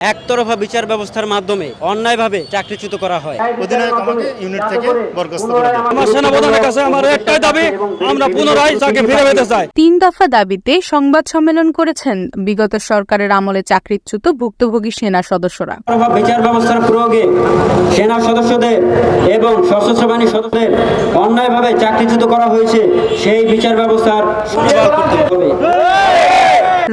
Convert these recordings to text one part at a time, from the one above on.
একতরফা বিচার ব্যবস্থার মাধ্যমে অন্যায়ভাবে চাকরিচ্যুত করা হয়। অধিনায়ক আমাকে ইউনিট থেকে বরখাস্ত করে দেন। আমার সেনাপ্রধানের কাছে আমার একটাই দাবি, আমরা পুনরায় তাকে ফিরে পেতে চাই। 3 দফা দাবিতে সংবাদ সম্মেলন করেছেন বিগত সরকারের আমলে চাকরিচ্যুত ভুক্তভোগী সেনা সদস্যরা। বিচার ব্যবস্থার প্রয়োগে সেনা সদস্যদের এবং সশস্ত্র বাহিনীর সদস্যদের অন্যায়ভাবে চাকরিচ্যুত করা হয়েছে, সেই বিচার ব্যবস্থার সুনির্বাণ করতে হবে।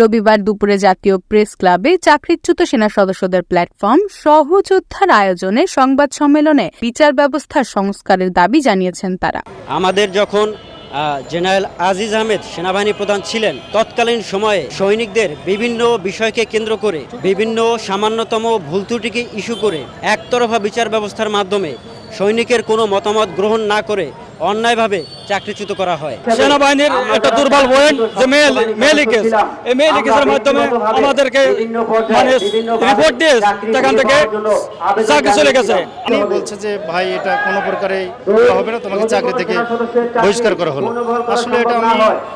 রবিবার দুপুরে জাতীয় প্রেস ক্লাবে চাকরিচ্যুত সেনা সদস্যদের প্ল্যাটফর্ম সহযোদ্ধার আয়োজনে সংবাদ সম্মেলনে বিচার ব্যবস্থার সংস্কারের দাবি জানিয়েছেন তারা। আমাদের যখন জেনারেল আজিজ আহমেদ সেনাবাহিনী প্রধান ছিলেন, তৎকালীন সময়ে সৈনিকদের বিভিন্ন বিষয়কে কেন্দ্র করে বিভিন্ন সামান্যতম ভুল ত্রুটিকে ইস্যু করে একতরফা বিচার ব্যবস্থার মাধ্যমে সৈনিকের কোনো মতামত গ্রহণ না করে অন্যায়ভাবে চাকরিচ্যুত করা হয়। সেনাবাহিনীর একটা দুর্বল পয়েন্ট যে মেয়েলি কেস, এই মেয়েলি কেসের মাধ্যমে আমাদেরকে মানে রিপোর্ট দিয়ে সেখান থেকে চাকরি চলে গেছে। উনি বলছে যে ভাই এটা কোনো প্রকারে হবে না, তোমাকে চাকরি থেকে বহিষ্কার করা হলো। আসলে এটা আমি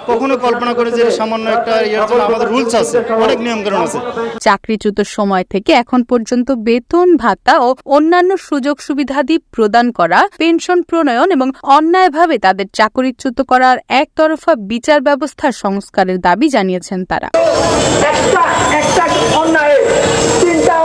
কখনো কল্পনা করি যে সামান্য একটা ইয়ের জন্য আমাদের রুলস আছে, অনেক নিয়মকানুন আছে। চাকরিচ্যুত সময় থেকে এখন পর্যন্ত বেতন ভাতা ও অন্যান্য সুযোগ সুবিধাদি প্রদান করা, পেনশন প্রণয়ন এবং অন্যায়ভাবে তাদের চাকরিচ্যুত করার একতরফা বিচার ব্যবস্থার সংস্কারের দাবি জানিয়েছেন তারা। একটা অন্যায় তিনটা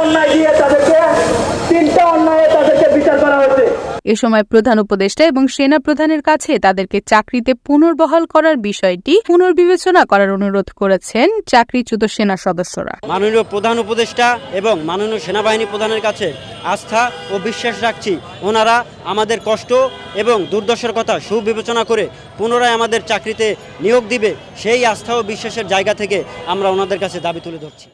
অন্যায় তাদেরকে বিচার করা হয়েছে। এ সময় প্রধান উপদেষ্টা এবং সেনা প্রধানের কাছে তাদেরকে চাকরিতে পুনর্বহাল করার বিষয়টি পুনর্বিবেচনা করার অনুরোধ করেছেন চাকরিচ্যুত সেনা সদস্যরা। মাননীয় প্রধান উপদেষ্টা এবং মাননীয় সেনাবাহিনী প্রধানের কাছে আস্থা ও বিশ্বাস রাখছি, ওনারা আমাদের কষ্ট এবং দুর্দশার কথা সুবিবেচনা করে পুনরায় আমাদের চাকরিতে নিয়োগ দিবে। সেই আস্থা ও বিশ্বাসের জায়গা থেকে আমরা ওনাদের কাছে দাবি তুলে ধরছি।